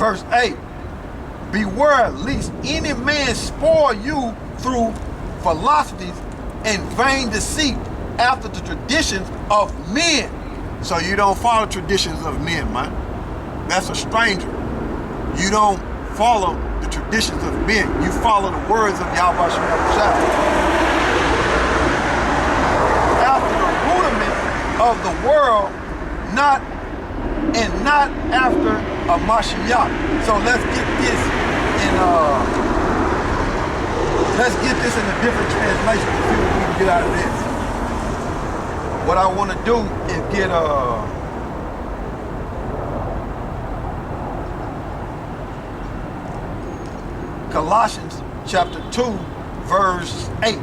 Verse 8, beware lest any man spoil you through philosophies and vain deceit after the traditions of men. So you don't follow traditions of men, man. That's a stranger. You don't follow the traditions of men. You follow the words of YAHAWASHI. After the rudiment of the world, not after a Mashiach. So let's get this in a different translation to see what we can get out of this. What I want to do is get Colossians chapter 2, verse 8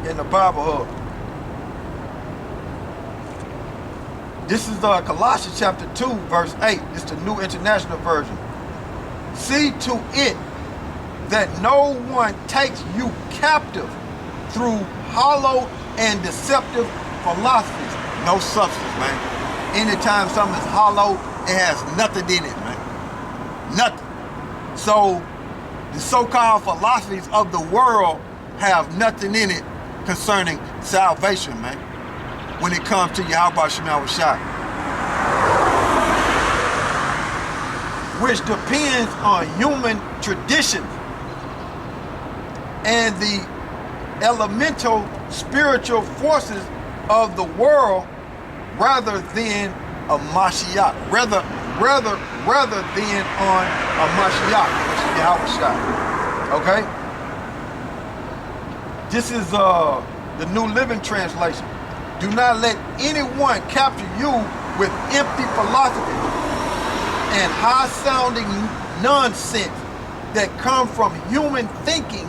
in the Bible Hub. This is Colossians chapter 2, verse 8. It's the New International Version. See to it that no one takes you captive through hollow and deceptive philosophies. No substance, man. Anytime something is hollow, it has nothing in it, man. Nothing. So the so-called philosophies of the world have nothing in it concerning salvation, man, when it comes to YAHAWASHI, which depends on human tradition and the elemental spiritual forces of the world rather than a Mashiach, rather than on a Mashiach, which is YAHAWASHI. Okay? This is the New Living Translation. Do not let anyone capture you with empty philosophy and high-sounding nonsense that come from human thinking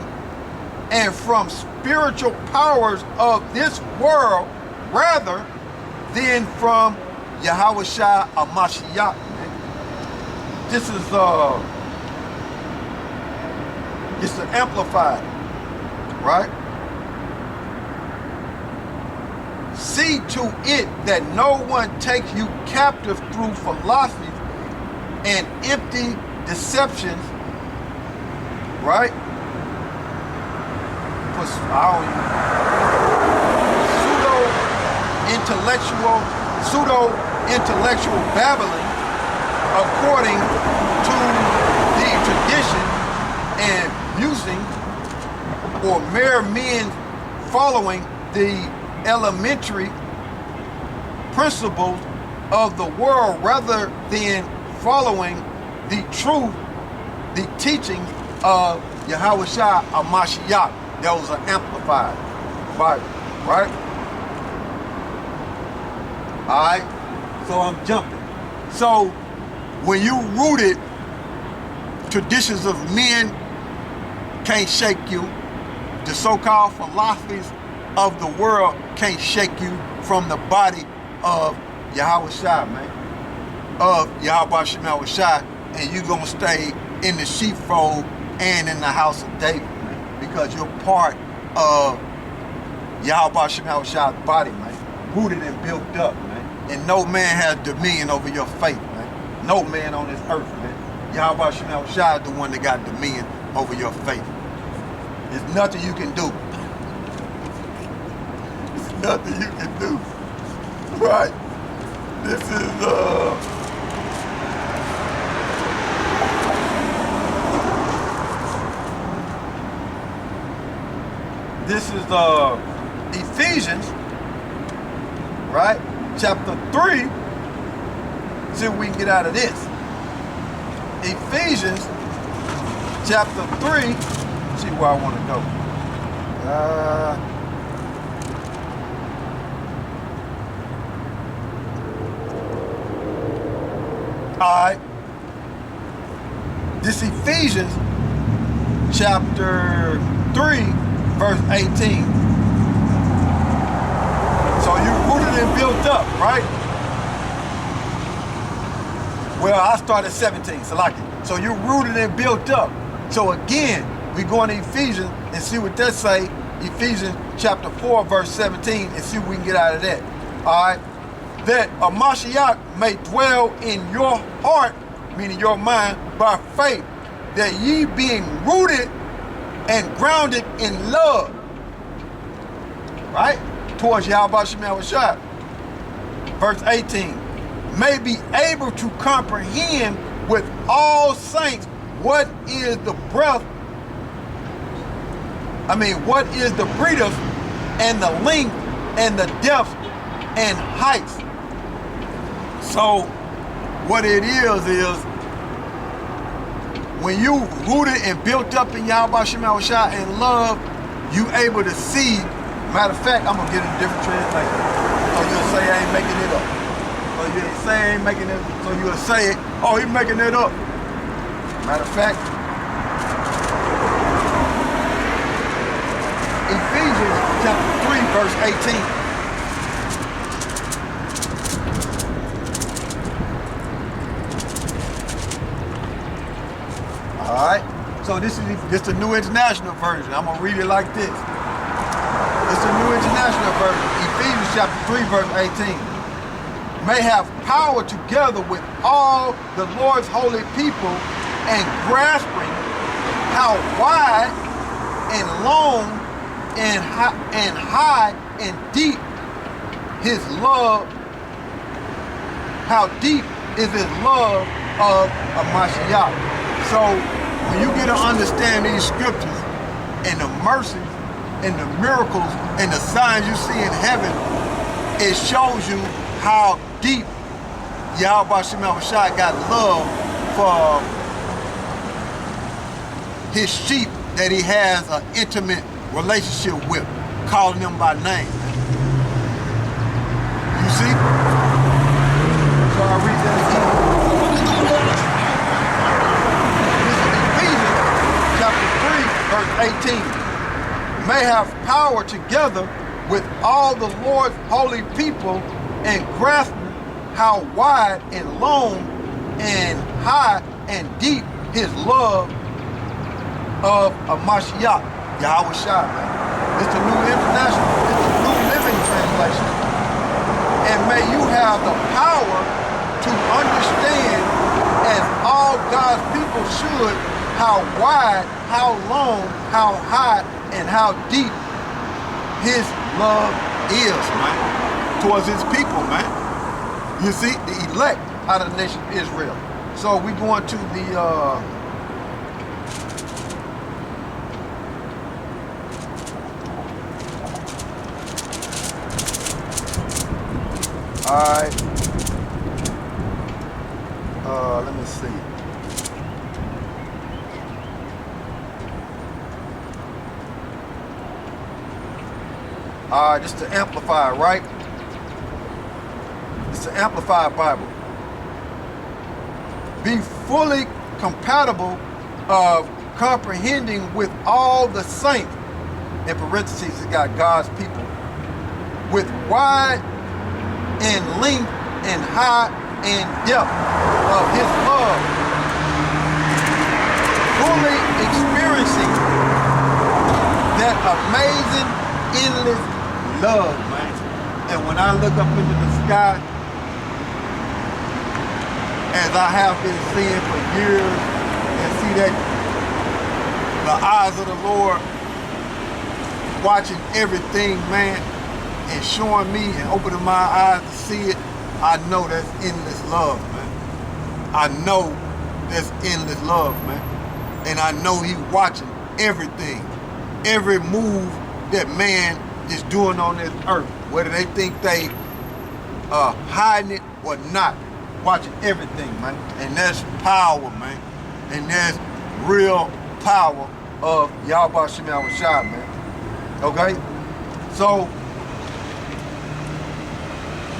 and from spiritual powers of this world rather than from YAHAWASHI HaMashiach. This is it's an amplified, right? See to it that no one takes you captive through philosophies and empty deceptions, right? Pseudo-intellectual babbling according to the tradition and musing, or mere men following the elementary principles of the world rather than following the truth, the teachings of YAHAWASHI HaMashiach. Those are amplified Bible, right? Alright, so I'm jumping. So when you rooted, traditions of men can't shake you. The so-called philosophies of the world can't shake you from the body of YAHAWASHI, man. Of YAHAWASHI, and you're gonna stay in the sheepfold and in the house of David, man, because you're part of YAHAWASHI's body, man, rooted and built up, man. And no man has dominion over your faith, man. No man on this earth, man. YAHAWASHI is the one that got dominion over your faith. There's nothing you can do. There's nothing you can do. Right. This is Ephesians, right? Chapter 3. See what we can get out of this. Ephesians chapter 3. See where I want to go. Alright. This Ephesians chapter 3, verse 18. So you're rooted and built up, right? Well, I started 17, Salaki. So you're rooted and built up. So again, we go into Ephesians and see what that say. Ephesians chapter 4, verse 17, and see what we can get out of that. All right. that a Mashiach may dwell in your heart, meaning your mind, by faith, that ye being rooted and grounded in love, right, towards YAHAWASHI. Verse 18, may be able to comprehend with all saints what is the breadth, what is the breadth and the length and the depth and heights. So what it is when you rooted and built up in YAHAWASHI and love, you able to see. Matter of fact, I'm gonna get a different translation. So you'll say I ain't making it up. So you'll say I ain't making it. So you'll say it. Oh, he's making it up. Matter of fact, Ephesians chapter 3, verse 18. All right. So this is the New International Version. I'm gonna read it like this. It's the New International Version. Ephesians chapter 3, verse 18. May have power together with all the Lord's holy people and grasping how wide and long and high and deep his love, how deep is his love of a Mashiach. So when you get to understand these scriptures and the mercies and the miracles and the signs you see in heaven, it shows you how deep YAHAWASHI got love for his sheep that he has an intimate relationship with, calling them by name. You see? So I read that again. This is Ephesians chapter 3, verse 18. May have power together with all the Lord's holy people and grasp how wide and long and high and deep his love of a Mashiach, YAHAWASHI. It's the New International, it's the New Living Translation. And may you have the power to understand, as all God's people should, how wide, how long, how high, and how deep his love is, man, towards his people, man. You see, the elect out of the nation of Israel. So we going to the all right. Let me see. Just to amplify, right? It's an Amplified Bible. Be fully compatible of comprehending with all the saints, in parentheses it got God's people, with wide and length and high and depth of his love, fully experiencing that amazing, endless love, man. And when I look up into the sky, as I have been seeing for years, and see that the eyes of the Lord watching everything, man, and showing me and opening my eyes to see it, I know that's endless love, man. I know that's endless love, man. And I know he's watching everything, every move that man is doing on this earth, whether they think they are hiding it or not, watching everything, man. And that's power, man. And that's real power of YAHAWASHI, man. Okay? So,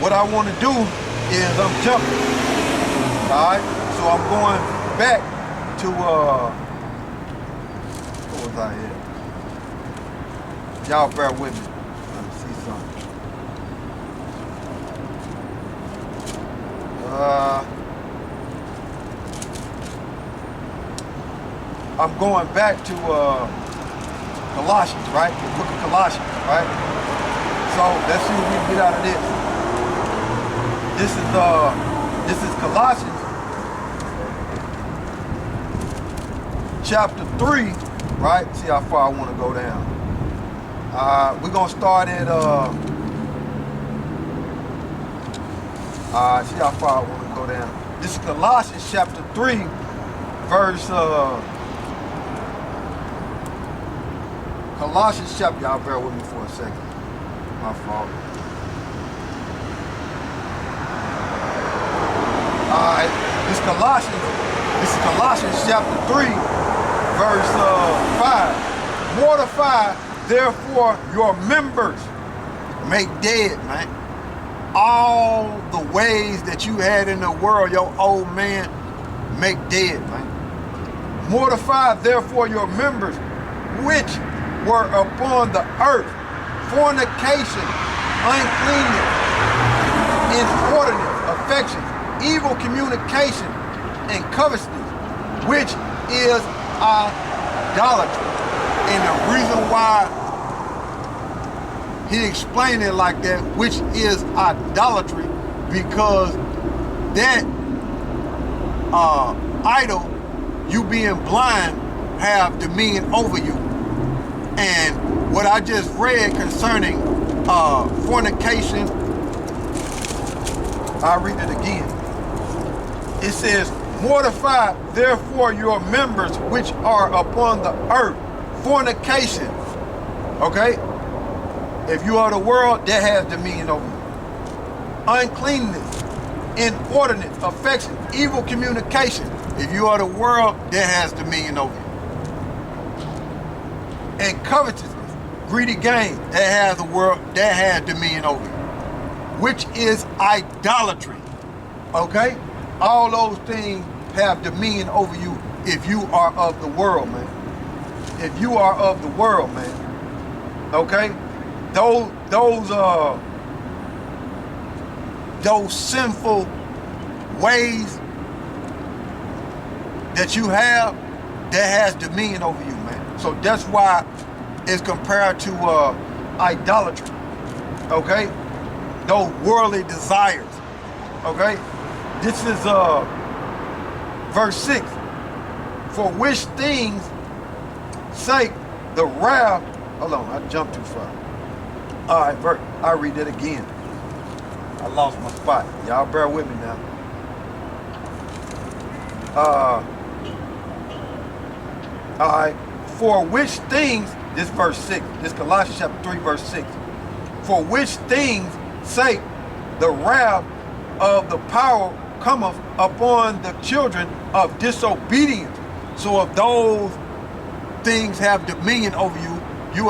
what I want to do is I'm jumping. Alright? So I'm going back to what was I here? Y'all bear with me. Let me see something. I'm going back to Colossians, right? The book of Colossians, right? So let's see what we can get out of this. This is Colossians chapter 3, right? See how far I want to go down. We're gonna start at see how far I want to go down. This is Colossians chapter 3, verse Colossians chapter, y'all bear with me for a second. My fault. Alright, this is Colossians chapter 3, verse 5. Mortify therefore your members, make dead, man, all the ways that you had in the world, your old man, make dead, man. Mortify therefore your members which were upon the earth, fornication, uncleanness, inordinate affections, evil communication, and covetousness, which is idolatry. And the reason why he explained it like that, which is idolatry, because that idol, you being blind, have dominion over you. And what I just read concerning fornication, I'll read it again. It says, mortify therefore your members which are upon the earth, fornication. Okay? If you are the world, that has dominion over you. Uncleanness, inordinate affection, evil communication. If you are the world, that has dominion over you. And covetousness, greedy gain, that has the world, that has dominion over you. Which is idolatry. Okay? All those things have dominion over you if you are of the world, man. If you are of the world, man. Okay? Those sinful ways that you have, that has dominion over you, man. So that's why it's compared to idolatry. Okay? Those worldly desires. Okay? This is verse 6. For which things sake the wrath, hold on, I jumped too far. All right, I'll read that again. I lost my spot. Y'all bear with me now. All right. For which things, this verse 6, this Colossians chapter 3, verse 6. For which things sake the wrath of the power cometh upon the children of disobedience. So if those things have dominion over you, you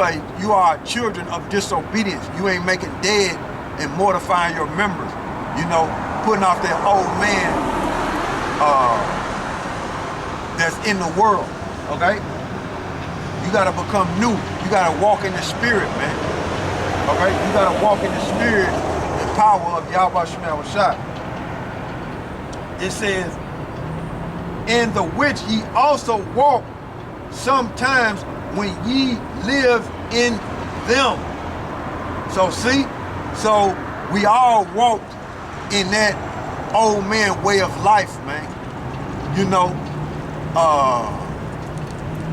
are children of disobedience. You ain't making dead and mortifying your members. You know, putting off that old man that's in the world. Okay? You gotta become new. You gotta walk in the spirit, man. Okay? You gotta walk in the spirit and power of YAHAWASHI. It says, in the which ye also walk sometimes when ye live in them. So see, so we all walked in that old man way of life, man. You know,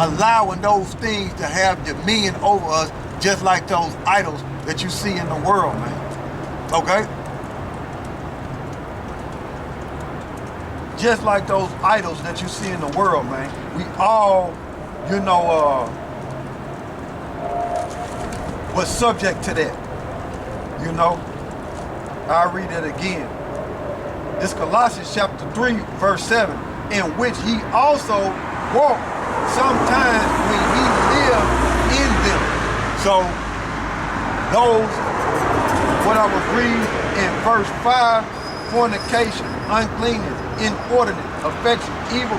allowing those things to have dominion over us, just like those idols that you see in the world, man. Okay? Just like those idols that you see in the world, man. We all, you know, was subject to that. You know? I'll read it again. This Colossians chapter 3, verse 7, in which ye also walk sometimes when ye live in them. So those, what I was reading in verse 5, fornication, uncleanness, inordinate affection, evil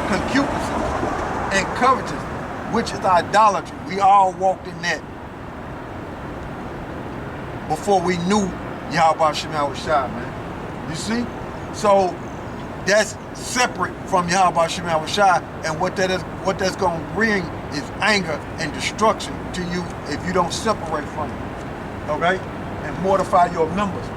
concupiscence, and covetousness, which is idolatry. We all walked in that before we knew YAHAWASHI, man. You see? So that's separate from YAHAWASHI, and what that's going to bring is anger and destruction to you if you don't separate from it. Okay? and mortify your members.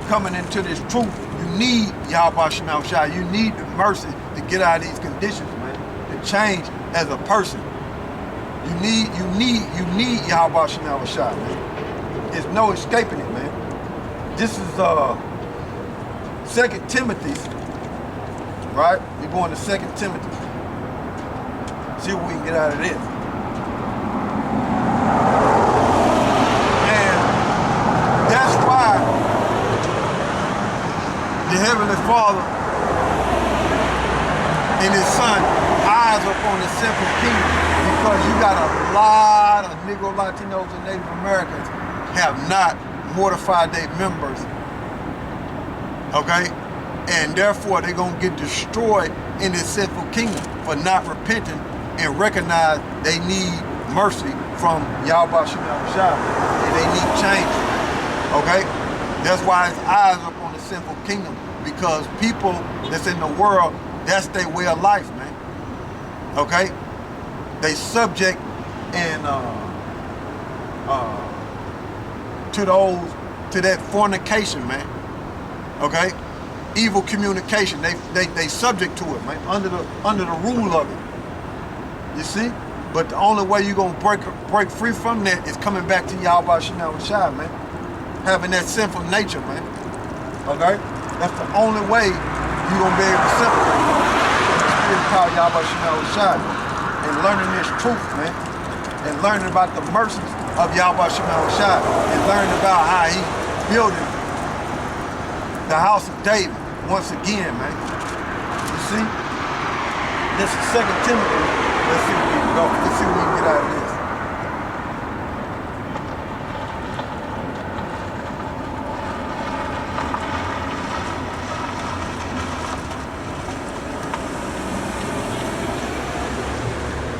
Coming into this truth, you need YAHAWASHI. You need the mercy to get out of these conditions, man. To change as a person. You need YAHAWASHI, man. There's no escaping it, man. This is 2 Timothy, right? We're going to 2 Timothy. See what we can get out of this. And that's why the Heavenly Father and His Son eyes upon the sinful kingdom, because you got a lot of Negro, Latinos, and Native Americans have not mortified their members, okay? And therefore they're gonna get destroyed in this sinful kingdom for not repenting and recognize they need mercy from YAHAWASHI, and they need change, okay? That's why His eyes up on the sinful kingdom, because people that's in the world, that's their way of life, man, okay? They subject and to that fornication, man, okay? Evil communication, they subject to it, man, under the rule of it. You see? But the only way you're gonna break free from that is coming back to YAHAWASHI, man. Having that sinful nature, man. Okay? That's the only way you're gonna be able to separate the spirit called YAHAWASHI and learning this truth, man. And learning about the mercies of YAHAWASHI and learning about how He building the house of David once again, man. You see? This is 2 Timothy. Let's see where we can go. Let's see what we can get out of this.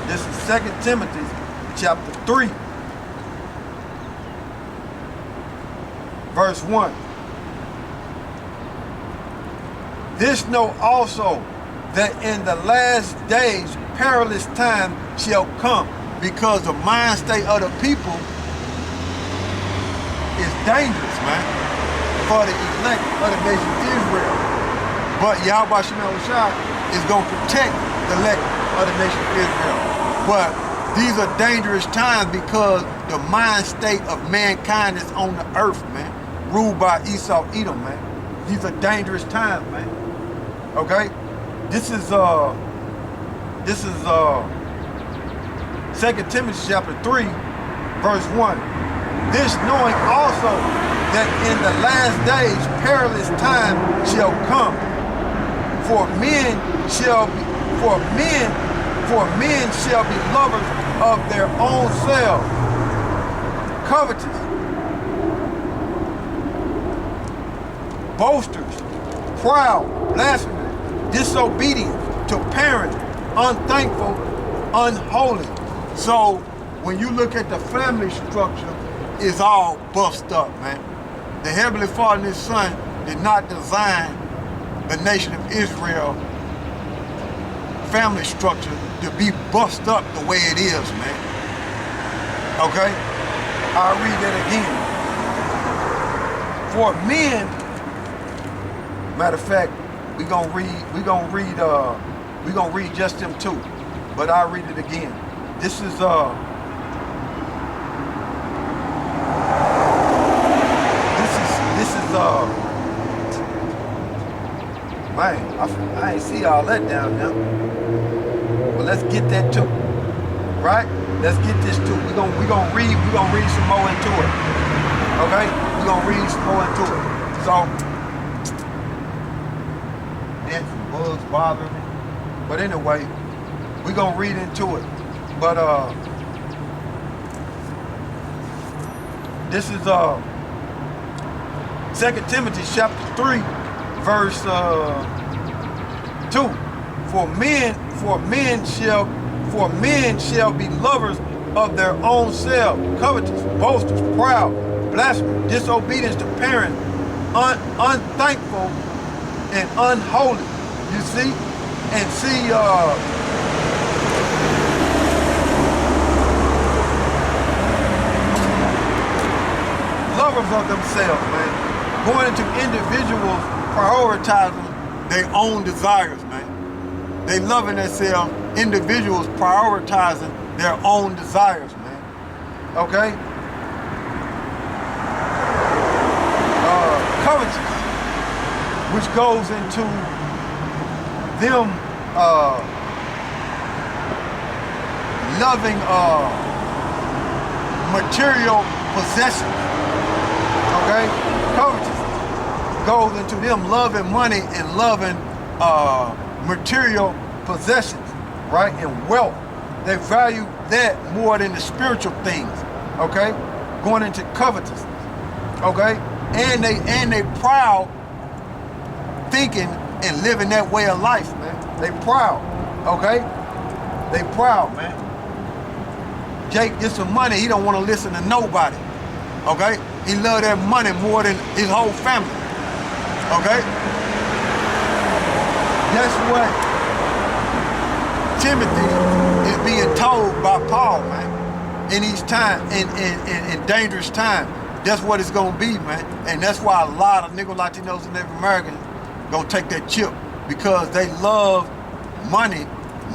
This is 2 Timothy chapter 3, verse 1. This know also, that in the last days perilous time shall come, because the mind state of the people is dangerous, man, for the elect of the nation of Israel. But YAHAWASHI is going to protect the elect of the nation of Israel. But these are dangerous times, because the mind state of mankind is on the earth, man, ruled by Esau, Edom, man. These are dangerous times, man. Okay? This is 2 Timothy chapter 3, verse 1. This knowing also that in the last days perilous time shall come, for men shall be lovers of their own selves, covetous, boasters, proud, blasphemous, disobedient to parents, unthankful, unholy. So when you look at the family structure, it's all bust up, man. The Heavenly Father and His Son did not design the nation of Israel family structure to be bust up the way it is, man. Okay? I'll read that again. For men, matter of fact, we're gonna read just them two, but I'll read it again. This is man, I ain't see all that down there. But let's get that too. Right? Let's get this too. We're gonna read some more into it. Okay? We're gonna read some more into it. So then some bugs bothering me. But anyway, we're gonna read into it. But this is 2 Timothy chapter 3, verse 2. For men shall be lovers of their own selves, covetous, boasters, proud, blasphemous, disobedience to parents, unthankful, and unholy. You see? And see, lovers of themselves, man. Going into individuals prioritizing their own desires, man. They loving themselves, individuals prioritizing their own desires, man. Okay? Covetous, which goes into them loving material possessions. Okay? Covetous goes into them loving money and loving material possessions, right? And wealth. They value that more than the spiritual things. Okay? Going into covetousness. Okay? And they proud thinking and living that way of life, man. They proud. Okay? They proud, man. Jake gets some money, he don't want to listen to nobody. Okay? He love that money more than his whole family. Okay? Guess what? Timothy is being told by Paul, man, in these times, in dangerous times. That's what it's gonna be, man. And that's why a lot of nigga Latinos and Native Americans gonna take that chip, because they love money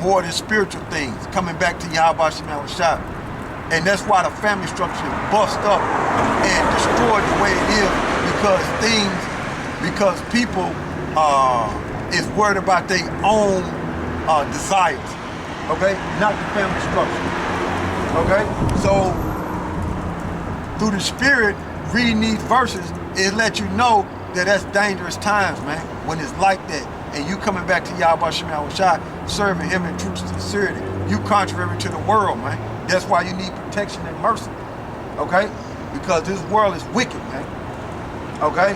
more than spiritual things. Coming back to YAHAWASHI. And that's why the family structure is bust up and destroyed the way it is, because people is worried about their own desires, okay? Not the family structure, okay? So through the Spirit, reading these verses, it lets you know that that's dangerous times, man, when it's like that. And you coming back to YAHAWASHI, serving him in true sincerity. You contrary to the world, man. That's why you need protection and mercy, okay? Because this world is wicked, man, okay?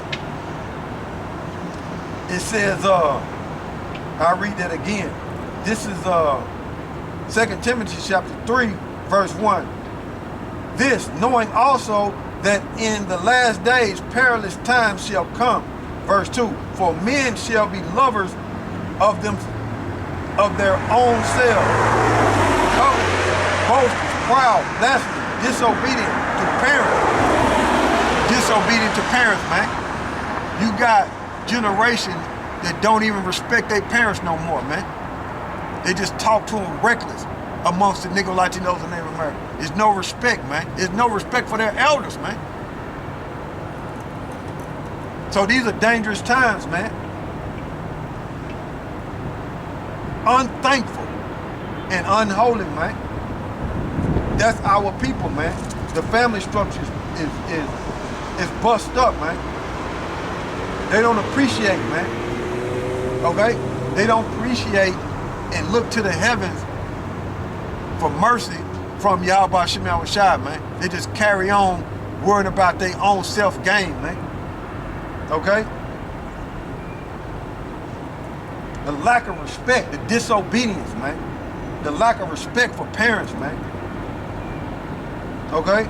It says, I'll read that again. This is 2 Timothy chapter 3, verse 1. This, knowing also that in the last days perilous times shall come. Verse 2, for men shall be lovers of their own selves, covetous, boasters, proud, blasphemous, disobedient to parents. Disobedient to parents, man. You got generations that don't even respect their parents no more, man. They just talk to them reckless amongst the nigga Latinos and Native Americans. There's no respect, man. There's no respect for their elders, man. So these are dangerous times, man. Unthankful and unholy, man. That's our people, man. The family structure is bust up, man. They don't appreciate, man. Okay? They don't appreciate and look to the heavens for mercy from YAHAWASHI, man. They just carry on worrying about their own self-gain, man. Okay? The lack of respect, the disobedience, man. The lack of respect for parents, man. Okay?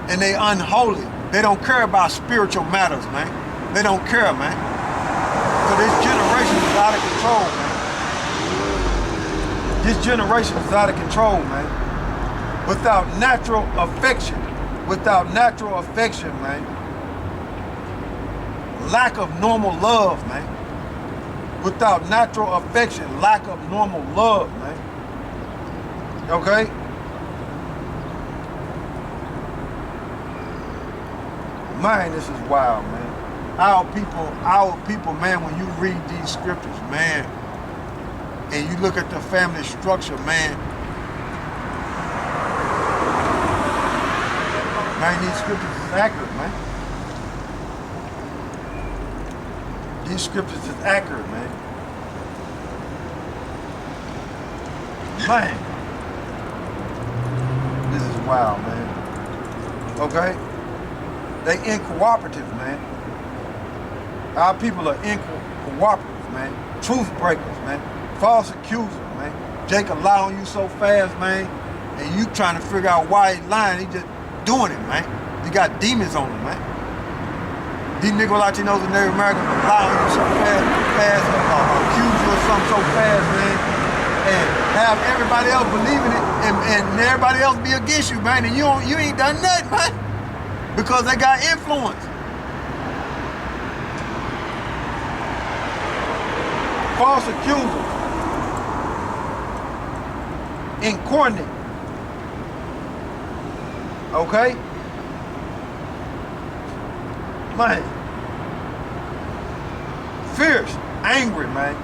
And they unholy. They don't care about spiritual matters, man. They don't care, man. So this generation is out of control, man. This generation is out of control, man. Without natural affection, man. Lack of normal love, man. Without natural affection, lack of normal love, man. Okay? Man, this is wild, man. Our people, man, when you read these scriptures, man, and you look at the family structure, man, these scriptures is accurate, man. These scriptures is accurate, man. Man, this is wild, man. Okay? They incooperative, man. Our people are incooperative, man. Truth breakers, man. False accusers, man. Jake allowing you so fast, man, and you trying to figure out why he's lying. He just doing it, man. He got demons on him, man. These nigga Latinos and Native Americans allowing you so fast, accuse you of something so fast, man. and have everybody else believing it, and everybody else be against you, man, and you ain't done nothing, man, because they got influence. False accusers, incoordinate, okay, man, fierce, angry, man.